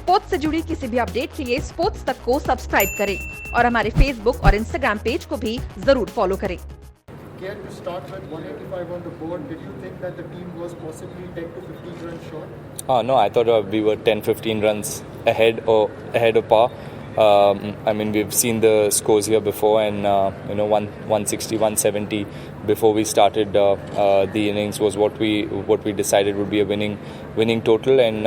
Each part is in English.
Sports से जुड़ी किसी भी अपडेट के लिए स्पोर्ट्स तक को सब्सक्राइब करें और हमारे फेसबुक और इंस्टाग्राम पेज को भी जरूर फॉलो करें। To start with 185 on the board, did you think that the team was possibly 10 to 15 runs short? No, I thought we were 10-15 runs ahead of par. I mean, we've seen the scores here before, and 160, 170 before we started the innings was what we decided would be a winning total. And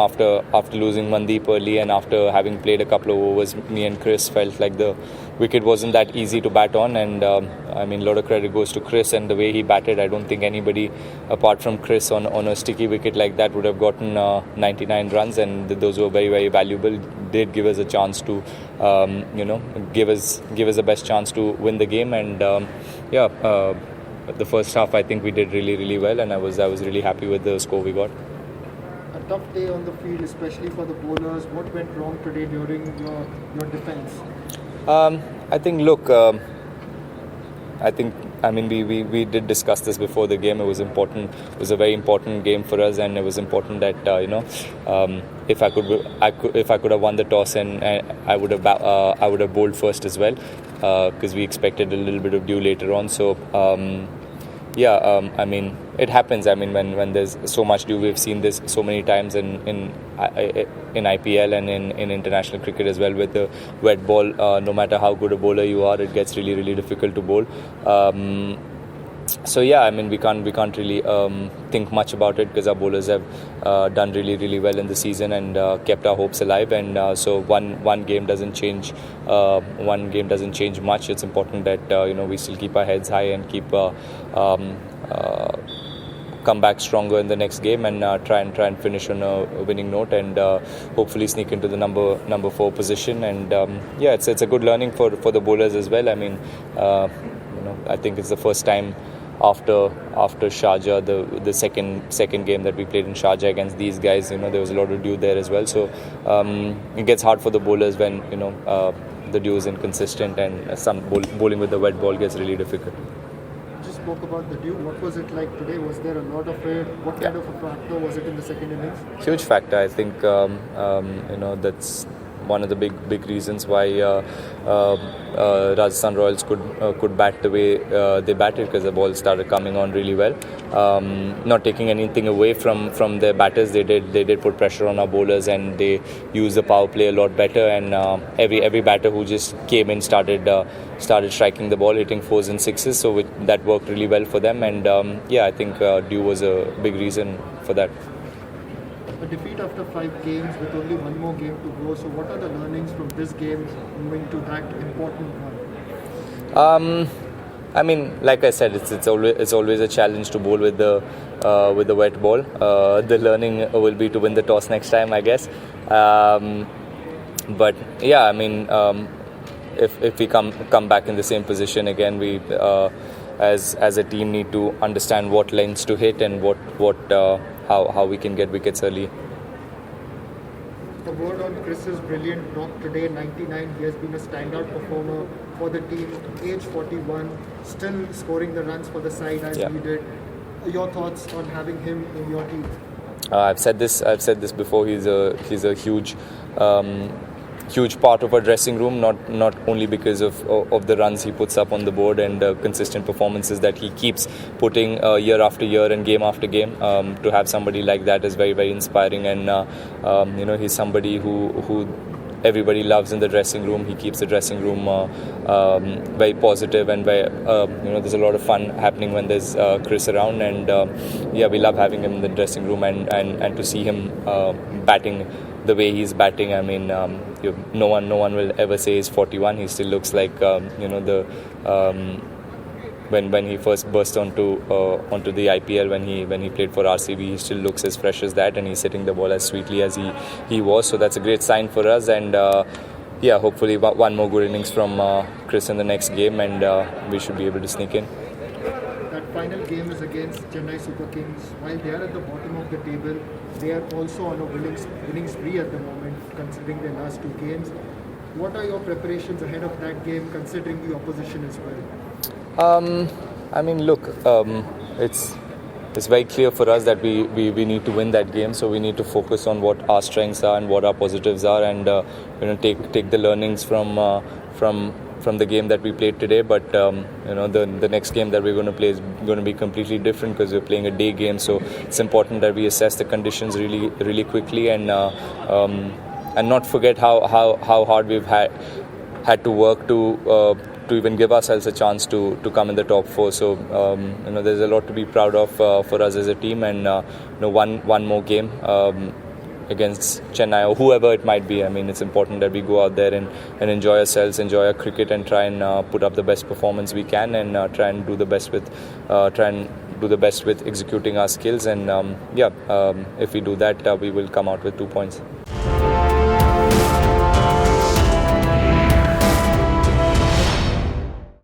after losing Mandeep early and after having played a couple of overs, me and Chris felt like the wicket wasn't that easy to bat on. And I mean, a lot of credit goes to Chris and the way he batted. I don't think anybody apart from Chris on a sticky wicket like that would have gotten 99 runs, and those were very, very valuable. Did give us a chance to give us the best chance to win the game. And the first half I think we did really, really well, and I was really happy with the score we got. A tough day on the field, especially for the bowlers. What went wrong today during your defence? I think we did discuss this before the game. It was important. It was a very important game for us, and it was important that if I could have won the toss, and I would have bowled first as well, because we expected a little bit of dew later on. So I mean, it happens. I mean, when there's so much dew, we've seen this so many times in IPL and in international cricket as well. With the wet ball, no matter how good a bowler you are, it gets really, really difficult to bowl. I mean, we can't really think much about it, because our bowlers have done really, really well in the season and kept our hopes alive. And so one game doesn't change. One game doesn't change much. It's important that we still keep our heads high and keep come back stronger in the next game, and try and finish on a winning note, and hopefully sneak into the number 4 position. And it's a good learning for the bowlers as well. I mean, I think it's the first time after Sharjah, the second game that we played in Sharjah against these guys, there was a lot of dew there as well. So it gets hard for the bowlers when the dew is inconsistent, and some bowling with the wet ball gets really difficult. Just spoke about the dew. What was it like today? Was there a lot of it? What kind of a factor was it in the second innings? Huge factor. I think that's one of the big reasons why Rajasthan Royals could bat the way they batted, because the ball started coming on really well. Not taking anything away from their batters, they did put pressure on our bowlers, and they used the power play a lot better. And every batter who just came in started striking the ball, hitting 4s and 6s. So that worked really well for them. And I think dew was a big reason for that. A defeat after 5 games with only one more game to go. So what are the learnings from this game moving to that important one? I mean, like I said, it's always a challenge to bowl with the wet ball. The learning will be to win the toss next time, I guess. But yeah, I mean, if we come back in the same position again, we as a team need to understand what lanes to hit and how we can get wickets early. The word on Chris's brilliant knock today, 99. He has been a standout performer for the team. Age 41, still scoring the runs for the side as he did. Your thoughts on having him in your team? I've said this before. He's a huge part of our dressing room, not only because of the runs he puts up on the board and the consistent performances that he keeps putting year after year and game after game. To have somebody like that is very, very inspiring, and he's somebody who everybody loves in the dressing room. He keeps the dressing room very positive, and very there's a lot of fun happening when there's Chris around. And we love having him in the dressing room, and to see him batting the way he's batting. I mean, no one will ever say he's 41. He still looks like when he first burst onto the IPL, when he played for RCB, he still looks as fresh as that, and he's hitting the ball as sweetly as he was. So that's a great sign for us, and hopefully one more good innings from Chris in the next game, and we should be able to sneak in. That final game is against Chennai Super Kings. While they are at the bottom of the table, they are also on a winning spree at the moment, considering their last 2 games. What are your preparations ahead of that game, considering the opposition as well? I mean, look, it's very clear for us that we need to win that game. So we need to focus on what our strengths are and what our positives are, and take the learnings from the game that we played today. But the next game that we're going to play is going to be completely different because we're playing a day game. So it's important that we assess the conditions really quickly, and not forget how hard we've had to work to even give ourselves a chance to come in the top 4. So there's a lot to be proud of for us as a team, and one more game against Chennai or whoever it might be. I mean, it's important that we go out there and enjoy ourselves, enjoy our cricket, and try and put up the best performance we can, and try and do the best with executing our skills. And if we do that, we will come out with 2 points.